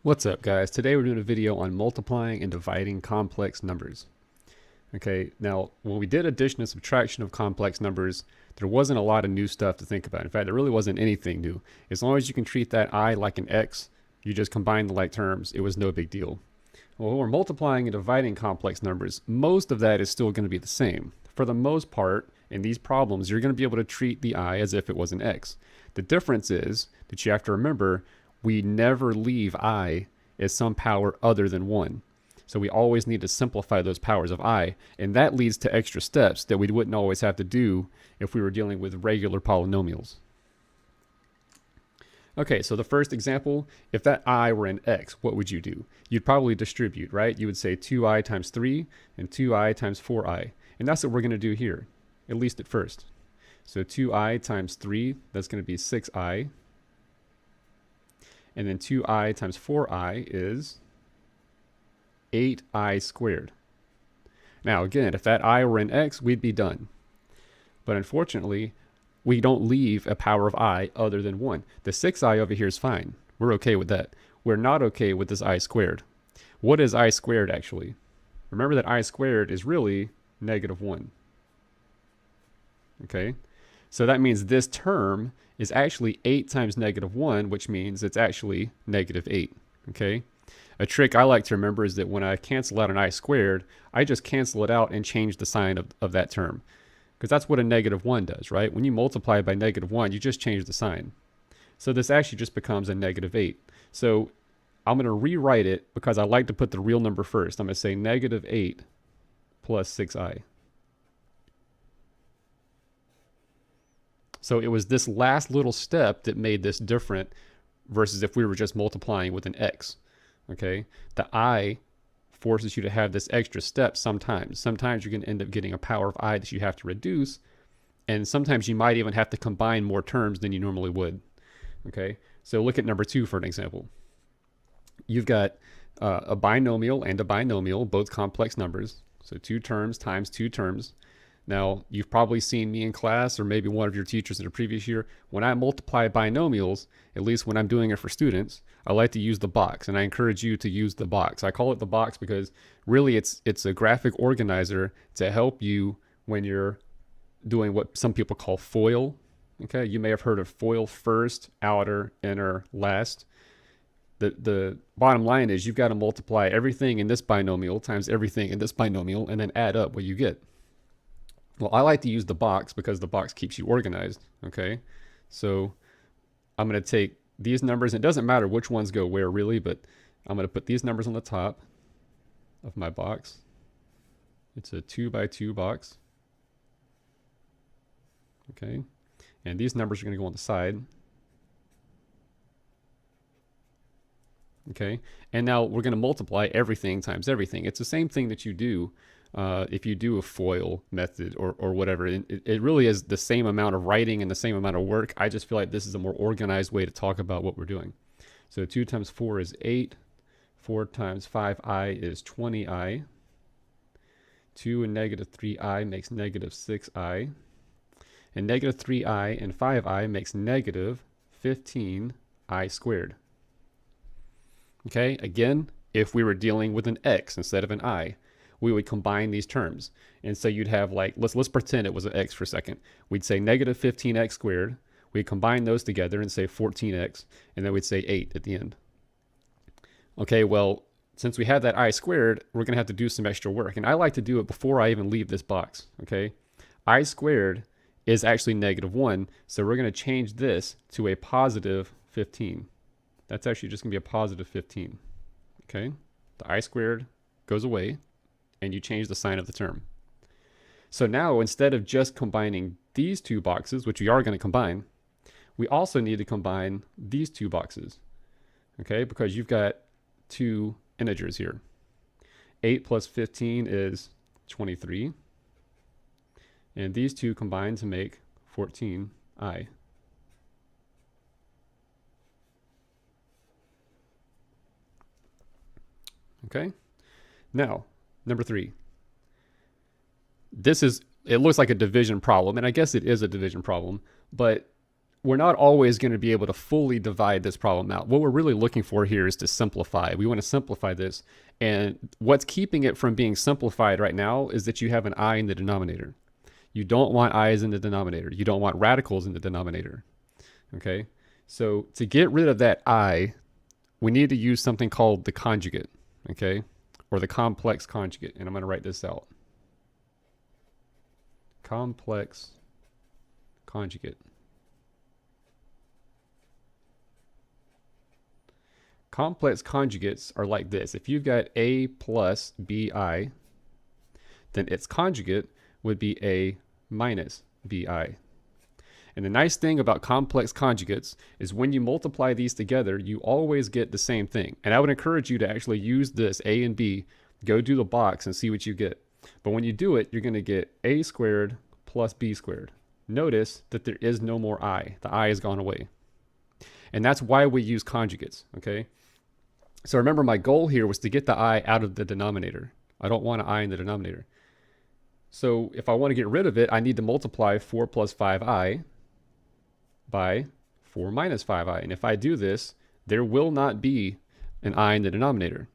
What's up, guys? Today we're doing a video on multiplying and dividing complex numbers. Okay, now when we did addition and subtraction of complex numbers, there wasn't a lot of new stuff to think about. In fact, there really wasn't anything new. As long as you can treat that I like an x, you just combine the like terms, it was no big deal. Well, when we're multiplying and dividing complex numbers, most of that is still going to be the same. For the most part, in these problems, you're going to be able to treat the I as if it was an x. The difference is that you have to remember we never leave I as some power other than 1. So we always need to simplify those powers of I, and that leads to extra steps that we wouldn't always have to do if we were dealing with regular polynomials. Okay, so the first example, if that I were an x, what would you do? You'd probably distribute, right? You would say 2i times 3 and 2i times 4i. And that's what we're going to do here, at least at first. So 2i times 3, that's going to be 6i. And then 2i times 4i is 8i squared. Now again, if that I were an x, we'd be done. But unfortunately, we don't leave a power of I other than 1. The 6i over here is fine. We're okay with that. We're not okay with this I squared. What is I squared actually? Remember that I squared is really negative 1. Okay? So that means this term is actually 8 times negative 1, which means it's actually negative 8. Okay? A trick I like to remember is that when I cancel out an I squared, I just cancel it out and change the sign of that term. Because that's what a negative 1 does, right? When you multiply by negative 1, you just change the sign. So this actually just becomes a negative 8. So I'm going to rewrite it because I like to put the real number first. I'm going to say negative 8 plus 6i. So it was this last little step that made this different versus if we were just multiplying with an x. Okay? The I forces you to have this extra step sometimes. Sometimes you're going to end up getting a power of I that you have to reduce, and sometimes you might even have to combine more terms than you normally would. Okay? So look at number 2 for an example. You've got a binomial and a binomial, both complex numbers. So 2 terms times 2 terms. Now, you've probably seen me in class or maybe one of your teachers in a previous year. When I multiply binomials, at least when I'm doing it for students, I like to use the box, and I encourage you to use the box. I call it the box because really it's a graphic organizer to help you when you're doing what some people call FOIL. Okay, you may have heard of FOIL: first, outer, inner, last. The bottom line is you've got to multiply everything in this binomial times everything in this binomial and then add up what you get. Well, I like to use the box because the box keeps you organized, okay? So I'm going to take these numbers. It doesn't matter which ones go where, really, but I'm going to put these numbers on the top of my box. It's a 2 by 2 box, okay? And these numbers are going to go on the side, okay? And now we're going to multiply everything times everything. It's the same thing that you do if you do a FOIL method or whatever. It really is the same amount of writing and the same amount of work. I just feel like this is a more organized way to talk about what we're doing. So 2 times 4 is 8. 4 times 5i is 20i. 2 and negative 3i makes negative 6i. And negative 3i and 5i makes negative 15i squared. Okay, again, if we were dealing with an x instead of an I, we would combine these terms. And so you'd have like, let's pretend it was an x for a second. We'd say negative 15x squared. We'd combine those together and say 14x, and then we'd say 8 at the end. Okay, well, since we have that I squared, we're going to have to do some extra work. And I like to do it before I even leave this box, okay? I squared is actually negative 1, so we're going to change this to a positive 15. That's actually just going to be a positive 15, okay? The I squared goes away, and you change the sign of the term. So now, instead of just combining these 2 boxes, which we are going to combine, we also need to combine these 2 boxes, okay? Because you've got 2 integers here. 8 plus 15 is 23. And these 2 combine to make 14i. Okay? Now, number 3. It looks like a division problem, and I guess it is a division problem, but we're not always going to be able to fully divide this problem out. What we're really looking for here is to simplify. We want to simplify this. And what's keeping it from being simplified right now is that you have an I in the denominator. You don't want i's in the denominator. You don't want radicals in the denominator. Okay? So to get rid of that I, we need to use something called the conjugate. Okay? Or the complex conjugate. And I'm going to write this out. Complex conjugate. Complex conjugates are like this. If you've got A plus BI, then its conjugate would be A minus BI. And the nice thing about complex conjugates is when you multiply these together, you always get the same thing. And I would encourage you to actually use this A and B, go do the box and see what you get. But when you do it, you're going to get A squared plus B squared. Notice that there is no more I. The I has gone away. And that's why we use conjugates, okay? So remember, my goal here was to get the I out of the denominator. I don't want an I in the denominator. So if I want to get rid of it, I need to multiply 4 plus 5i by 4 minus 5i. And if I do this, there will not be an I in the denominator.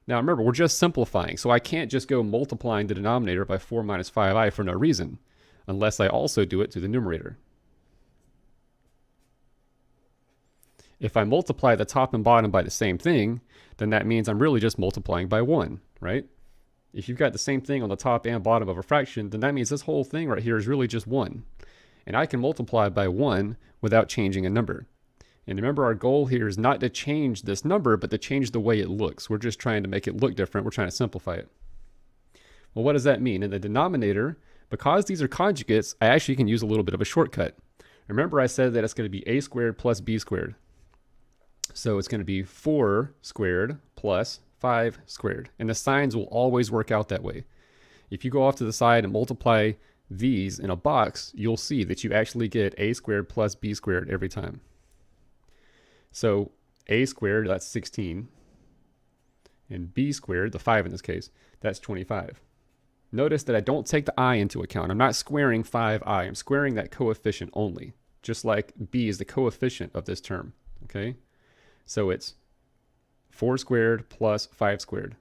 Now remember, we're just simplifying. So I can't just go multiplying the denominator by 4 minus 5i for no reason, unless I also do it to the numerator. If I multiply the top and bottom by the same thing, then that means I'm really just multiplying by 1, right? If you've got the same thing on the top and bottom of a fraction, then that means this whole thing right here is really just 1. And I can multiply by 1 without changing a number. And remember, our goal here is not to change this number, but to change the way it looks. We're just trying to make it look different. We're trying to simplify it. Well, what does that mean? In the denominator, because these are conjugates, I actually can use a little bit of a shortcut. Remember, I said that it's going to be A squared plus B squared. So it's going to be 4 squared plus 5 squared. And the signs will always work out that way. If you go off to the side and multiply these in a box, you'll see that you actually get A squared plus B squared every time. So A squared, that's 16. And B squared, the 5 in this case, that's 25. Notice that I don't take the I into account. I'm not squaring 5i. I'm squaring that coefficient only, just like B is the coefficient of this term. Okay? So it's 4 squared plus 5 squared.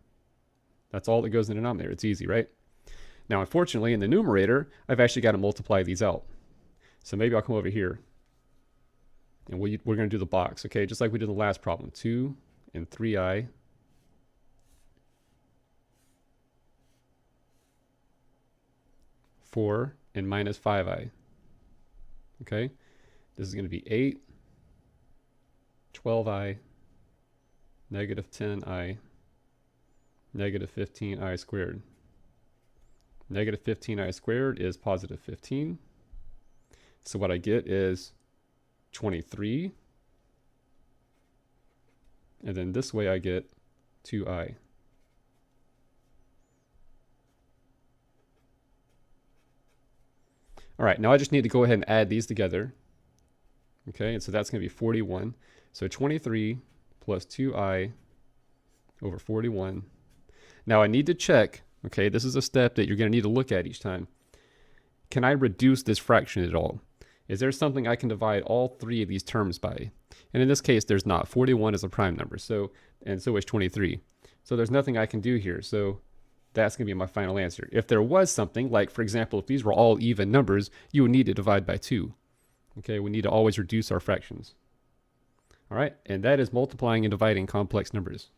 That's all that goes in the denominator. It's easy, right? Now, unfortunately, in the numerator, I've actually got to multiply these out. So maybe I'll come over here, and we're going to do the box, okay? Just like we did the last problem. 2 and 3i. (4) and minus 5i. Okay? This is going to be 8. 12i, negative 10i, negative 15i squared. Negative 15i squared is positive 15. So what I get is 23. And then this way I get 2i. All right, now I just need to go ahead and add these together. Okay, and so that's going to be 41. So 23 plus 2i over 41. Now I need to check, okay, this is a step that you're going to need to look at each time. Can I reduce this fraction at all? Is there something I can divide all three of these terms by? And in this case, there's not. 41 is a prime number, and so is 23. So there's nothing I can do here. So that's going to be my final answer. If there was something, like for example, if these were all even numbers, you would need to divide by 2. Okay, we need to always reduce our fractions. All right, and that is multiplying and dividing complex numbers.